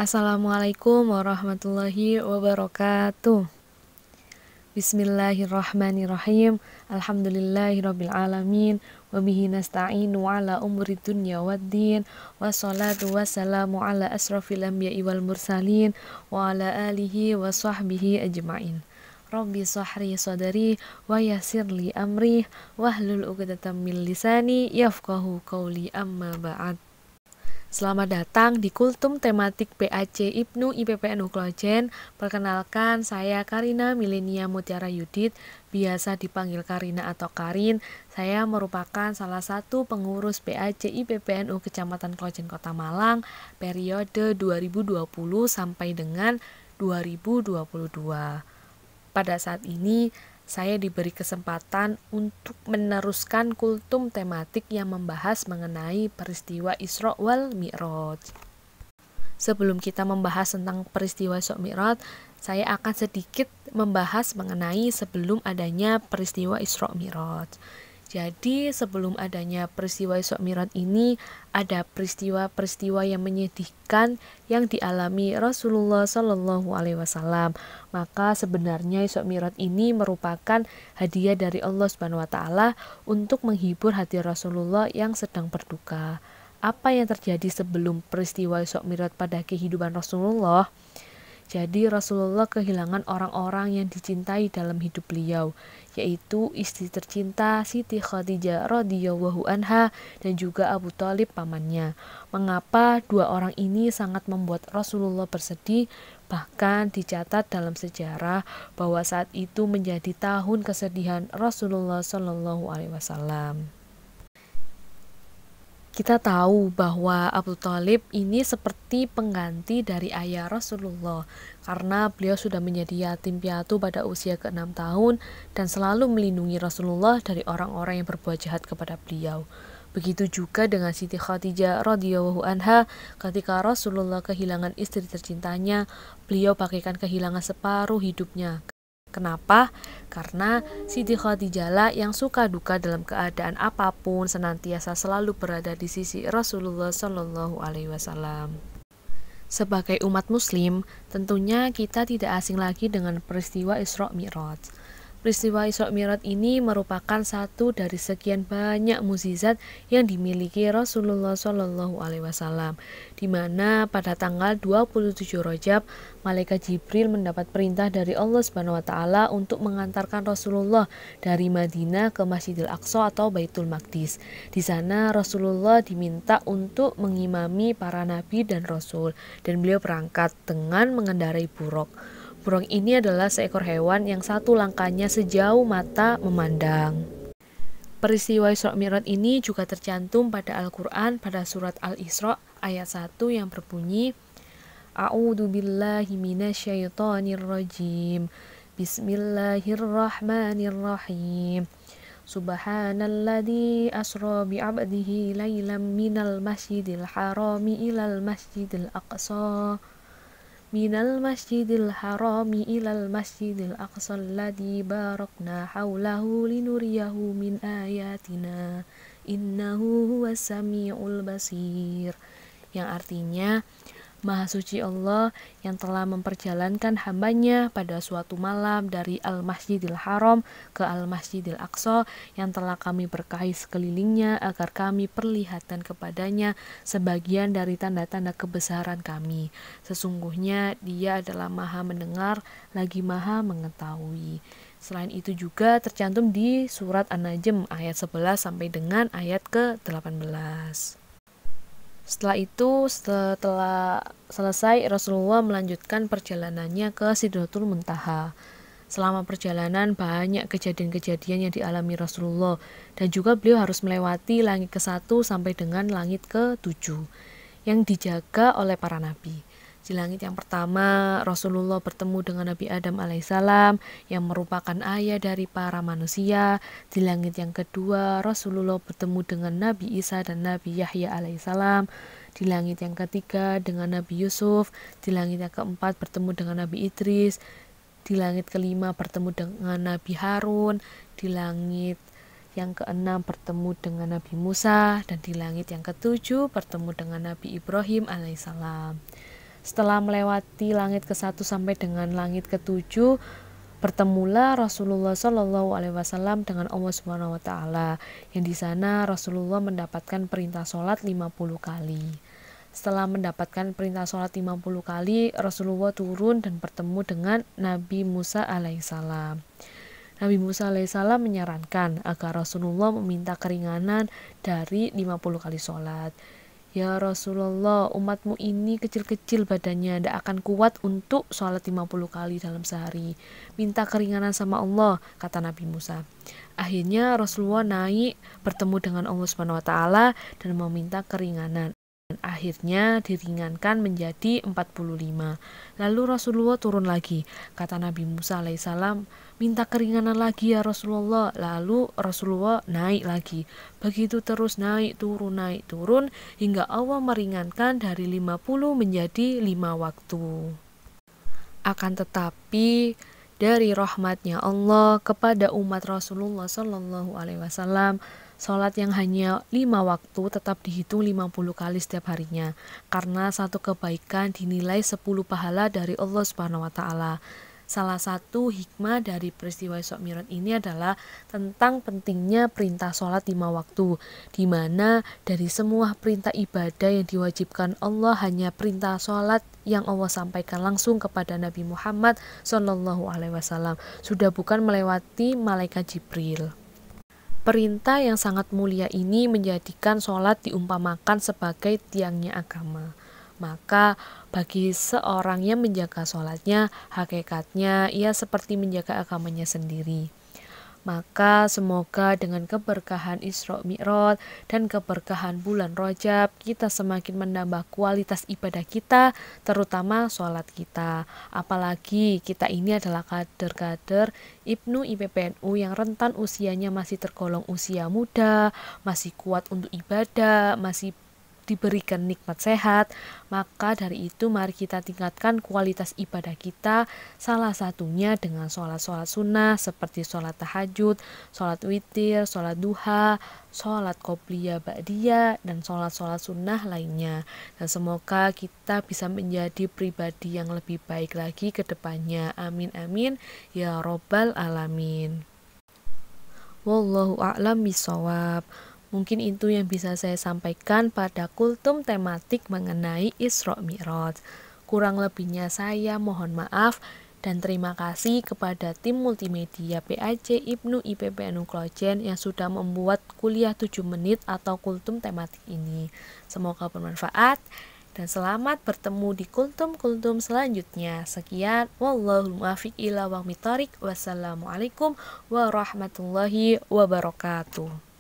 Assalamualaikum warahmatullahi wabarakatuh. Bismillahirrahmanirrahim. Alhamdulillahirrabbilalamin. Wabihi nasta'inu ala umuri dunya waddin. Wassalatu wassalamu ala asrafil anbiya'i wal mursalin. Wa ala alihi wa sahbihi ajma'in. Rabbi sahri sadari wa yassirli amri wahlul 'uqdatam min lisani yafqahu qawli amma ba'd. Selamat datang di Kultum Tematik PAC Ibnu IPPN Uklojen. Perkenalkan, saya Karina Milenia Mutiara Yudit, biasa dipanggil Karina atau Karin. Saya merupakan salah satu pengurus PAC IPPNU Kecamatan Klojen Kota Malang periode 2020 sampai dengan 2022. Pada saat ini, saya diberi kesempatan untuk meneruskan kultum tematik yang membahas mengenai peristiwa Isra wal Mi'raj. Sebelum kita membahas tentang peristiwa Isra Mi'raj, saya akan sedikit membahas mengenai sebelum adanya peristiwa Isra Mi'raj. Jadi sebelum adanya peristiwa Isra Mi'raj ini ada peristiwa-peristiwa yang menyedihkan yang dialami Rasulullah Shallallahu Alaihi Wasallam. Maka sebenarnya Isra Mi'raj ini merupakan hadiah dari Allah Subhanahu Wa Taala untuk menghibur hati Rasulullah yang sedang berduka. Apa yang terjadi sebelum peristiwa Isra Mi'raj pada kehidupan Rasulullah? Jadi Rasulullah kehilangan orang-orang yang dicintai dalam hidup beliau, yaitu istri tercinta Siti Khadijah radhiyallahu anha dan juga Abu Thalib pamannya. Mengapa dua orang ini sangat membuat Rasulullah bersedih? Bahkan dicatat dalam sejarah bahwa saat itu menjadi tahun kesedihan Rasulullah Shallallahu Alaihi Wasallam. Kita tahu bahwa Abu Thalib ini seperti pengganti dari ayah Rasulullah karena beliau sudah menjadi yatim piatu pada usia ke-6 tahun dan selalu melindungi Rasulullah dari orang-orang yang berbuat jahat kepada beliau. Begitu juga dengan Siti Khadijah radhiyallahu anha, ketika Rasulullah kehilangan istri tercintanya, beliau bagaikan kehilangan separuh hidupnya. Kenapa? Karena Siti Khadijah lah yang suka duka dalam keadaan apapun senantiasa selalu berada di sisi Rasulullah Shallallahu Alaihi Wasallam. Sebagai umat Muslim, tentunya kita tidak asing lagi dengan peristiwa Isra Mi'raj. Peristiwa Isra Mi'raj ini merupakan satu dari sekian banyak mukjizat yang dimiliki Rasulullah Shallallahu Alaihi Wasallam, di mana pada tanggal 27 Rajab, malaikat Jibril mendapat perintah dari Allah Subhanahu Wa Taala untuk mengantarkan Rasulullah dari Madinah ke Masjidil Aqsa atau Baitul Maqdis. Di sana Rasulullah diminta untuk mengimami para nabi dan rasul, dan beliau berangkat dengan mengendarai buruk. Burung ini adalah seekor hewan yang satu langkahnya sejauh mata memandang. Peristiwa Isra Mi'raj ini juga tercantum pada Al-Quran pada surat Al-Isra ayat 1 yang berbunyi A'udzu billahi minasyaitonir rajim. Bismillahirrahmanirrahim. Subhanalladzi asra bi'abdihi lailam minal masjidil harami ilal masjidil aqsa. Minal masjidil harami ilal masjidil aqsa alladzi barakna haulahu linuriyahu min ayatina innahu huwas samiul basir, yang artinya Maha suci Allah yang telah memperjalankan hambanya pada suatu malam dari Al-Masjidil Haram ke Al-Masjidil Aqsa yang telah kami berkahi sekelilingnya agar kami perlihatkan kepadanya sebagian dari tanda-tanda kebesaran kami. Sesungguhnya Dia adalah Maha mendengar lagi Maha mengetahui. Selain itu juga tercantum di surat An-Najm ayat 11 sampai dengan ayat ke-18. Setelah selesai, Rasulullah melanjutkan perjalanannya ke Sidratul Muntaha. Selama perjalanan banyak kejadian-kejadian yang dialami Rasulullah dan juga beliau harus melewati langit ke-1 sampai dengan langit ke-7 yang dijaga oleh para nabi. Di langit yang pertama, Rasulullah bertemu dengan Nabi Adam alaihissalam yang merupakan ayah dari para manusia. Di langit yang kedua, Rasulullah bertemu dengan Nabi Isa dan Nabi Yahya alaihissalam. Di langit yang ketiga dengan Nabi Yusuf. Di langit yang keempat bertemu dengan Nabi Idris. Di langit kelima bertemu dengan Nabi Harun. Di langit yang keenam bertemu dengan Nabi Musa. Dan di langit yang ketujuh bertemu dengan Nabi Ibrahim alaihissalam. Setelah melewati langit ke-1 sampai dengan langit ke-7, bertemulah Rasulullah Shallallahu Alaihi Wasallam dengan Allah Subhanahu Wa Taala, yang di sana Rasulullah mendapatkan perintah sholat 50 kali. Setelah mendapatkan perintah sholat 50 kali, Rasulullah turun dan bertemu dengan Nabi Musa alaihissalam. Nabi Musa alaihissalam menyarankan agar Rasulullah meminta keringanan dari 50 kali sholat. Ya Rasulullah, umatmu ini kecil-kecil badannya, tidak akan kuat untuk sholat 50 kali dalam sehari. Minta keringanan sama Allah, kata Nabi Musa. Akhirnya Rasulullah naik bertemu dengan Allah Subhanahu Wa Taala dan meminta keringanan. Akhirnya diringankan menjadi 45. Lalu Rasulullah turun lagi. Kata Nabi Musa alaihissalam, minta keringanan lagi ya Rasulullah. Lalu Rasulullah naik lagi. Begitu terus naik turun hingga Allah meringankan dari 50 menjadi 5 waktu. Akan tetapi dari rahmatnya Allah kepada umat Rasulullah Shallallahu Alaihi Wasallam, sholat yang hanya 5 waktu tetap dihitung 50 kali setiap harinya, karena satu kebaikan dinilai 10 pahala dari Allah Subhanahu Wa Taala. Salah satu hikmah dari peristiwa Isra Mi'raj ini adalah tentang pentingnya perintah sholat 5 waktu, di mana dari semua perintah ibadah yang diwajibkan Allah, hanya perintah sholat yang Allah sampaikan langsung kepada Nabi Muhammad Shallallahu Alaihi Wasallam, sudah bukan melewati malaikat Jibril. Perintah yang sangat mulia ini menjadikan sholat diumpamakan sebagai tiangnya agama. Maka bagi seorang yang menjaga sholatnya, hakikatnya ia seperti menjaga agamanya sendiri. Maka semoga dengan keberkahan Isra Mi'raj dan keberkahan bulan Rajab, kita semakin menambah kualitas ibadah kita, terutama sholat kita. Apalagi kita ini adalah kader-kader Ibnu IPPNU yang rentan usianya masih tergolong usia muda, masih kuat untuk ibadah, masih diberikan nikmat sehat. Maka dari itu mari kita tingkatkan kualitas ibadah kita, salah satunya dengan sholat-sholat sunnah seperti sholat tahajud, sholat witir, sholat duha, sholat qobliyah ba'diyah, dan sholat-sholat sunnah lainnya. Dan semoga kita bisa menjadi pribadi yang lebih baik lagi ke depannya. Amin amin ya robbal alamin. Wallahu a'lam bishawab. Mungkin itu yang bisa saya sampaikan pada kultum tematik mengenai Isra Mi'raj. Kurang lebihnya saya mohon maaf dan terima kasih kepada tim multimedia PAJ Ibnu IPPNU Klojen yang sudah membuat kuliah 7 menit atau kultum tematik ini. Semoga bermanfaat dan selamat bertemu di kultum-kultum selanjutnya. Sekian, wallahul muwaffiq ila aqwamit thoriq. Wassalamualaikum warahmatullahi wabarakatuh.